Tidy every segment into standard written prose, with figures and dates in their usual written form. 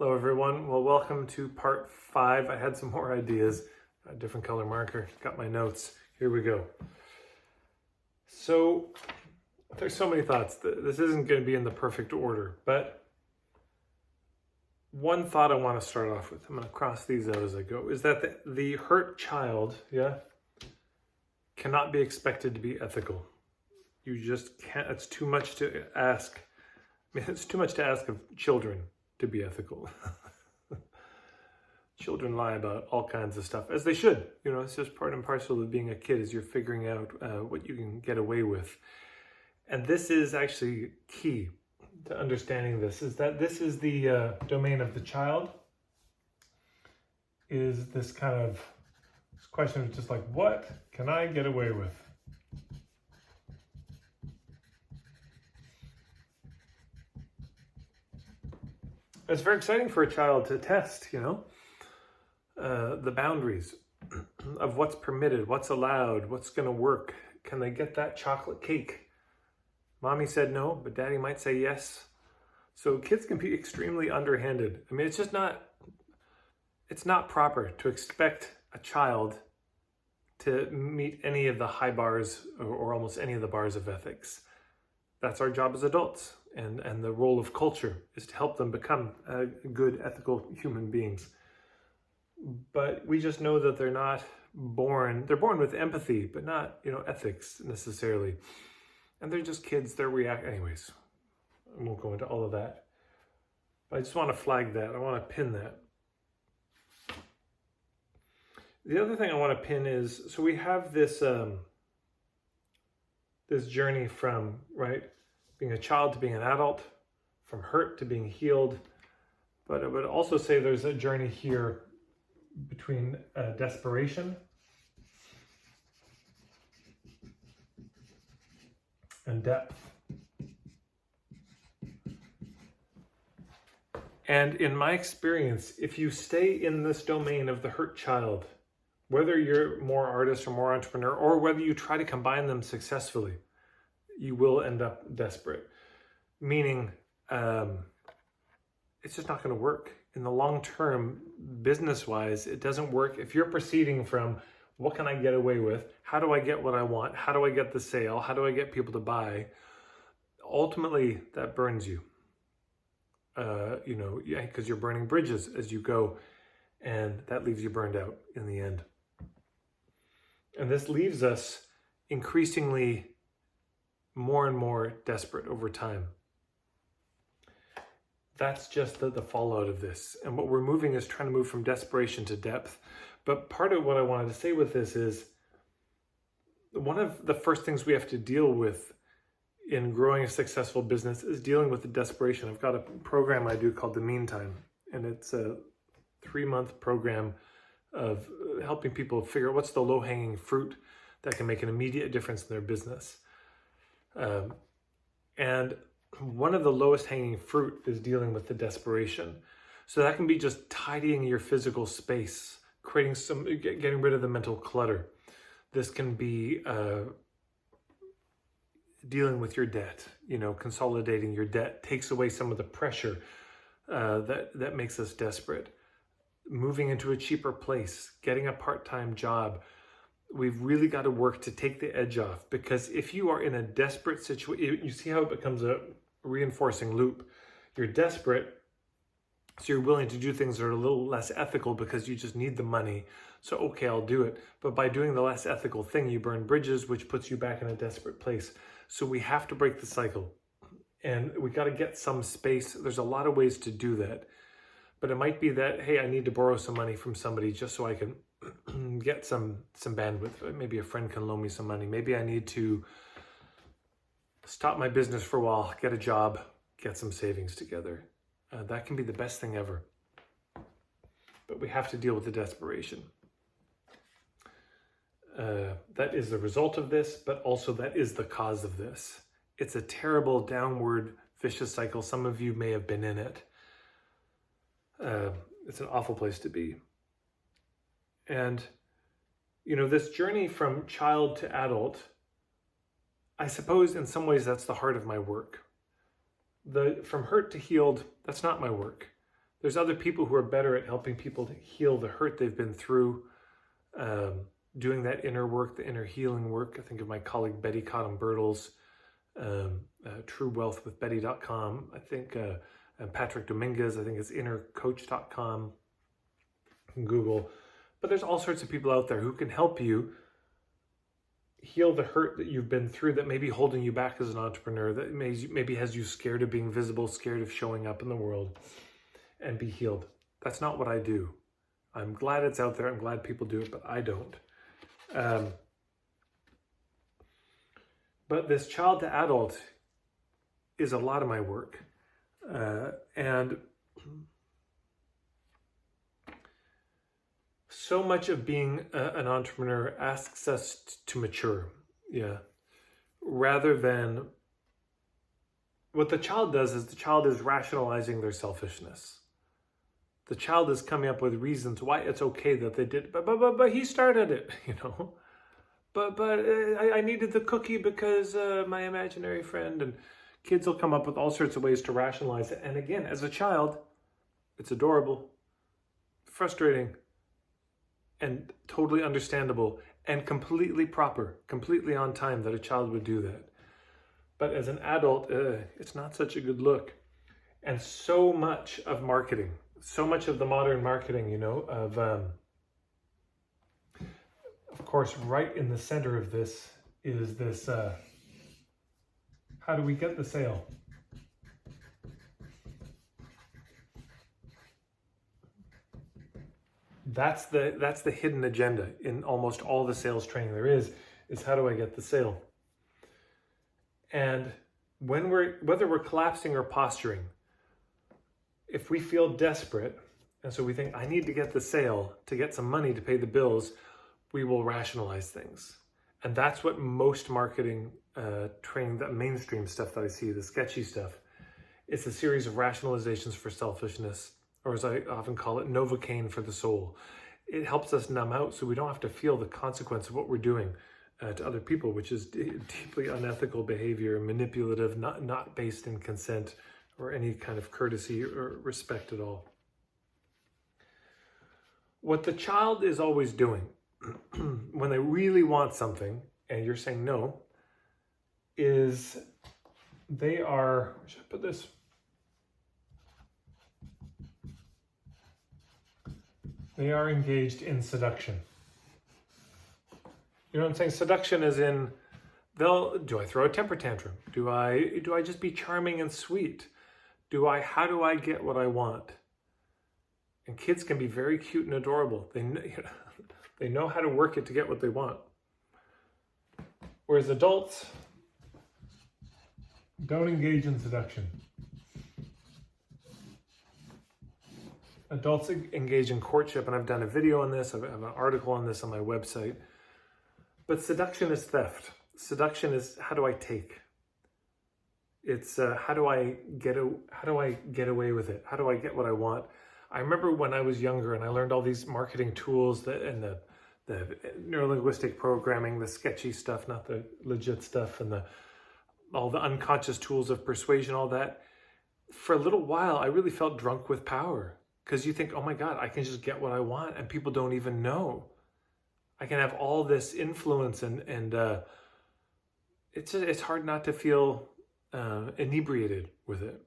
Hello everyone, well welcome to part 5. I had some more ideas, a different color marker, got my notes, here we go. So there's so many thoughts, this isn't going to be in the perfect order, but one thought I want to start off with, I'm going to cross these out as I go, is that the hurt child, cannot be expected to be ethical. You just can't, it's too much to ask. It's too much to ask of children to be ethical. Children lie about all kinds of stuff, as they should. It's just part and parcel of being a kid, as you're figuring out what you can get away with. And this is actually key to understanding this, is that this is the domain of the child. Is this kind of this question of just like, what can I get away with? It's very exciting for a child to test, the boundaries of what's permitted, what's allowed, what's going to work. Can they get that chocolate cake? Mommy said no, but daddy might say yes. So kids can be extremely underhanded. I mean, it's not proper to expect a child to meet any of the high bars or almost any of the bars of ethics. That's our job as adults. And the role of culture is to help them become good, ethical human beings. But we just know that they're born with empathy, but not, ethics necessarily. And they're just kids, anyways. I won't go into all of that. But I just want to flag that. I want to pin that. The other thing I want to pin is, so we have this, this journey from, being a child to being an adult, from hurt to being healed. But I would also say there's a journey here between desperation and depth. And in my experience, if you stay in this domain of the hurt child, whether you're more artist or more entrepreneur, or whether you try to combine them successfully, you will end up desperate. Meaning, it's just not going to work. In the long term, business-wise, it doesn't work. If you're proceeding from, what can I get away with? How do I get what I want? How do I get the sale? How do I get people to buy? Ultimately, that burns you. Because you're burning bridges as you go, and that leaves you burned out in the end. And this leaves us increasingly more and more desperate over time. That's just the fallout of this. And what we're moving is trying to move from desperation to depth. But part of what I wanted to say with this is, one of the first things we have to deal with in growing a successful business is dealing with the desperation. I've got a program I do called The Meantime, and it's a 3-month program of helping people figure out what's the low-hanging fruit that can make an immediate difference in their business. And one of the lowest hanging fruit is dealing with the desperation. So that can be just tidying your physical space, getting rid of the mental clutter. This can be dealing with your debt, consolidating your debt takes away some of the pressure that makes us desperate. Moving into a cheaper place, getting a part-time job. We've really got to work to take the edge off, because if you are in a desperate situation, you see how it becomes a reinforcing loop. You're desperate, so you're willing to do things that are a little less ethical because you just need the money. So, okay, I'll do it. But by doing the less ethical thing, you burn bridges, which puts you back in a desperate place. So we have to break the cycle, and we got to get some space. There's a lot of ways to do that. But it might be that, hey, I need to borrow some money from somebody just so I can get some bandwidth. Maybe a friend can loan me some money. Maybe I need to stop my business for a while, get a job, get some savings together. That can be the best thing ever. But we have to deal with the desperation. That is the result of this, but also that is the cause of this. It's a terrible downward vicious cycle. Some of you may have been in it. It's an awful place to be. And, this journey from child to adult, I suppose in some ways that's the heart of my work. From hurt to healed, that's not my work. There's other people who are better at helping people to heal the hurt they've been through, doing that inner work, the inner healing work. I think of my colleague Betty Cotton-Birtles, truewealthwithbetty.com. I think and Patrick Dominguez, I think it's innercoach.com. You can Google. But there's all sorts of people out there who can help you heal the hurt that you've been through that may be holding you back as an entrepreneur, that maybe has you scared of being visible, scared of showing up in the world, and be healed. That's not what I do. I'm glad it's out there. I'm glad people do it, but I don't. But this child to adult is a lot of my work. And so much of being an entrepreneur asks us to mature, rather than what the child does is the child is rationalizing their selfishness. The child is coming up with reasons why it's okay that they did, but he started it, But I needed the cookie because my imaginary friend, and kids will come up with all sorts of ways to rationalize it. And again, as a child, it's adorable, frustrating, and totally understandable, and completely proper, completely on time that a child would do that. But as an adult, it's not such a good look. And so much of marketing, so much of the modern marketing, of course, right in the center of this is this, how do we get the sale? That's the hidden agenda in almost all the sales training there is how do I get the sale? And whether we're collapsing or posturing, if we feel desperate, and so we think, I need to get the sale to get some money to pay the bills, we will rationalize things. And that's what most marketing training, that mainstream stuff that I see, the sketchy stuff, it's a series of rationalizations for selfishness, or as I often call it, Novocaine for the soul. It helps us numb out so we don't have to feel the consequence of what we're doing to other people, which is deeply unethical behavior, manipulative, not based in consent or any kind of courtesy or respect at all. What the child is always doing when they really want something and you're saying no, is they are, where should I put this? They are engaged in seduction. You know what I'm saying? Seduction is in, do I throw a temper tantrum? Do I just be charming and sweet? How do I get what I want? And kids can be very cute and adorable. They know how to work it to get what they want. Whereas adults don't engage in seduction. Adults engage in courtship, and I've done a video on this, I have an article on this on my website. But seduction is theft. Seduction is, how do I take? It's how do I get away with it? How do I get what I want? I remember when I was younger and I learned all these marketing tools and the neurolinguistic programming, the sketchy stuff, not the legit stuff, and all the unconscious tools of persuasion, all that. For a little while, I really felt drunk with power, because you think, oh my God, I can just get what I want and people don't even know. I can have all this influence and it's hard not to feel inebriated with it,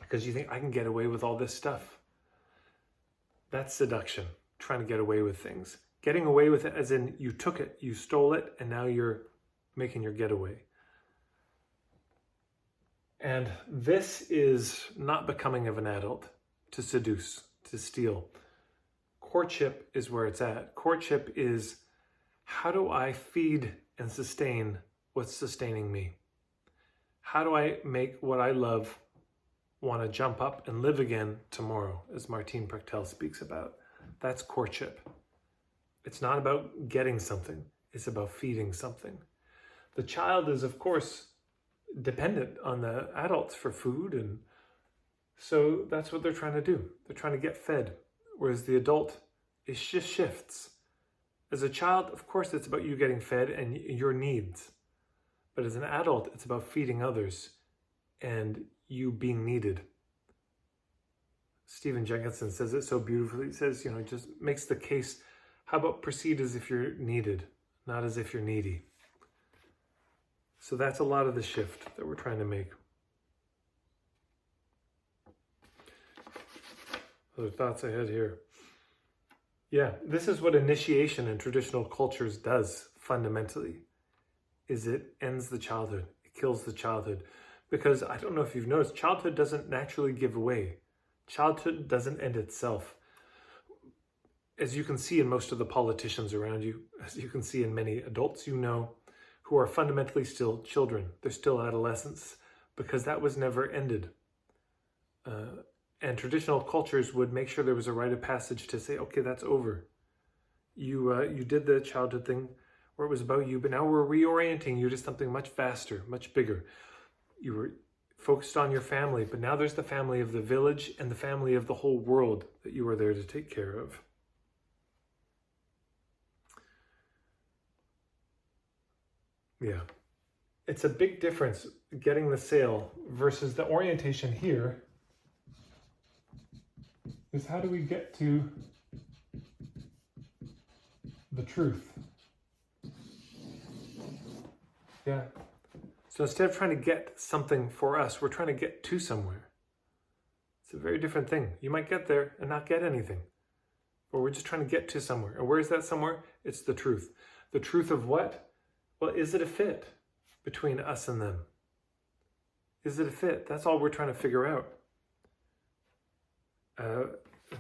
because you think I can get away with all this stuff. That's seduction, trying to get away with things. Getting away with it as in you took it, you stole it, and now you're making your getaway. And this is not becoming of an adult, to seduce, to steal. Courtship is where it's at. Courtship is, how do I feed and sustain what's sustaining me? How do I make what I love want to jump up and live again tomorrow, as Martine Prechtel speaks about? That's courtship. It's not about getting something. It's about feeding something. The child is, of course, dependent on the adults for food, and so that's what they're trying to do. They're trying to get fed, whereas the adult, it just shifts. As a child, of course, it's about you getting fed and your needs. But as an adult, it's about feeding others and you being needed. Stephen Jenkinson says it so beautifully. He says, just makes the case, how about proceed as if you're needed, not as if you're needy? So that's a lot of the shift that we're trying to make. Other thoughts I had here. Yeah, this is what initiation in traditional cultures does fundamentally, is it ends the childhood. It kills the childhood. Because I don't know if you've noticed, childhood doesn't naturally give away. Childhood doesn't end itself. As you can see in most of the politicians around you, as you can see in many adults who are fundamentally still children. They're still adolescents because that was never ended. And traditional cultures would make sure there was a rite of passage to say, okay, that's over. You did the childhood thing where it was about you, but now we're reorienting you to something much faster, much bigger. You were focused on your family, but now there's the family of the village and the family of the whole world that you are there to take care of. Yeah. It's a big difference getting the sale versus the orientation here is how do we get to the truth? Yeah. So instead of trying to get something for us, we're trying to get to somewhere. It's a very different thing. You might get there and not get anything, but we're just trying to get to somewhere. And where is that somewhere? It's the truth. The truth of what? Well, is it a fit between us and them? Is it a fit? That's all we're trying to figure out.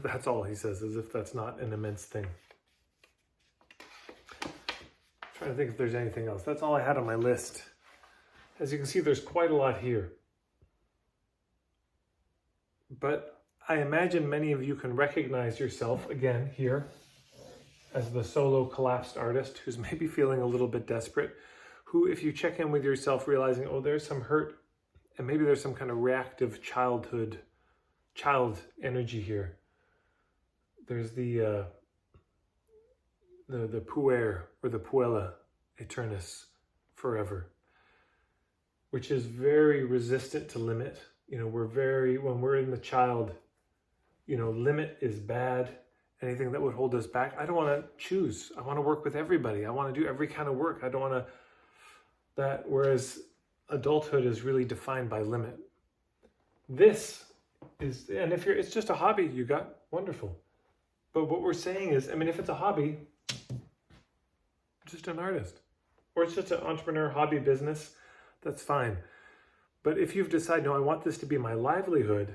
That's all he says, as if that's not an immense thing. I'm trying to think if there's anything else. That's all I had on my list. As you can see, there's quite a lot here. But I imagine many of you can recognize yourself again here as the solo collapsed artist who's maybe feeling a little bit desperate, who, if you check in with yourself, realizing, oh, there's some hurt, and maybe there's some kind of reactive child energy here. There's the puer or the puella aeternus, forever, which is very resistant to limit. When we're in the child, limit is bad. Anything that would hold us back. I don't want to choose. I want to work with everybody. I want to do every kind of work. I don't want to, whereas adulthood is really defined by limit. This is, and if it's just a hobby you got, wonderful. But what we're saying is, if it's a hobby, just an artist, or it's just an entrepreneur hobby business, that's fine. But if you've decided, no, I want this to be my livelihood,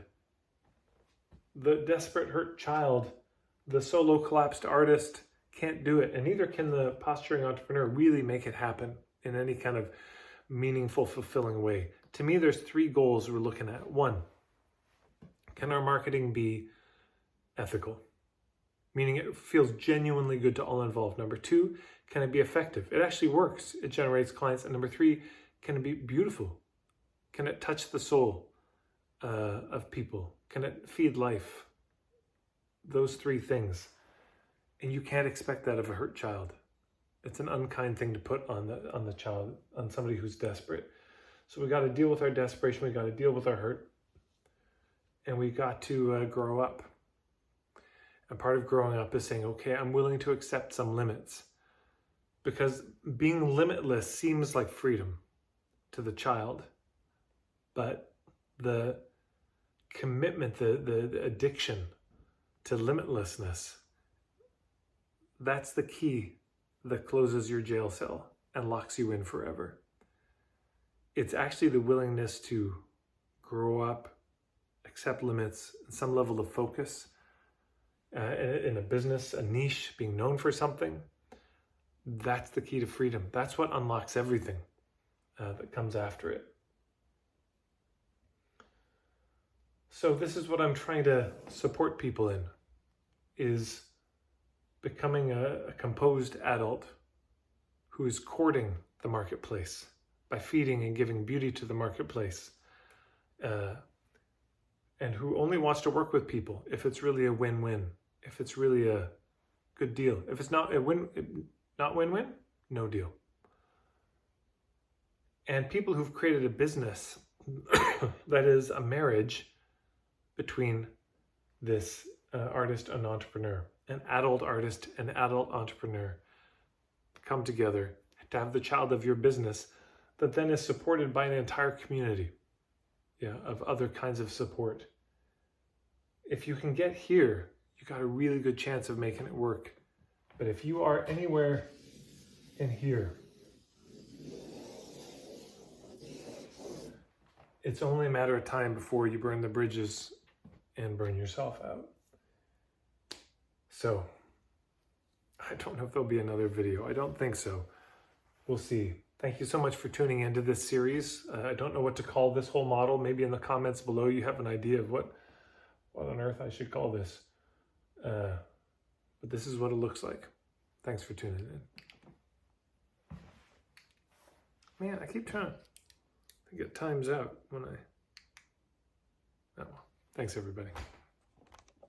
the desperate hurt child, the solo collapsed artist can't do it, and neither can the posturing entrepreneur really make it happen in any kind of meaningful, fulfilling way. To me, there's 3 goals we're looking at. 1, can our marketing be ethical? Meaning it feels genuinely good to all involved. Number 2, can it be effective? It actually works. It generates clients. And number 3, can it be beautiful? Can it touch the soul of people? Can it feed life? Those 3 things. And you can't expect that of a hurt child. It's an unkind thing to put on the child, on somebody who's desperate. So we got to deal with our desperation. We got to deal with our hurt. And we got to grow up. And part of growing up is saying, okay, I'm willing to accept some limits. Because being limitless seems like freedom to the child. But the commitment, the addiction to limitlessness, that's the key that closes your jail cell and locks you in forever. It's actually the willingness to grow up, accept limits, some level of focus in a business, a niche, being known for something. That's the key to freedom. That's what unlocks everything that comes after it. So this is what I'm trying to support people in, is becoming a composed adult who is courting the marketplace by feeding and giving beauty to the marketplace, and who only wants to work with people if it's really a win-win, if it's really a good deal. If it's not a not win-win, no deal. And people who've created a business that is a marriage between this artist and entrepreneur, an adult artist and adult entrepreneur come together to have the child of your business that then is supported by an entire community, of other kinds of support. If you can get here, you got a really good chance of making it work. But if you are anywhere in here, it's only a matter of time before you burn the bridges and burn yourself out. So, I don't know if there'll be another video. I don't think so. We'll see. Thank you so much for tuning into this series. I don't know what to call this whole model. Maybe in the comments below you have an idea of what on earth I should call this. But this is what it looks like. Thanks for tuning in. Man, I keep trying to get times out when I... Oh, well. Thanks everybody.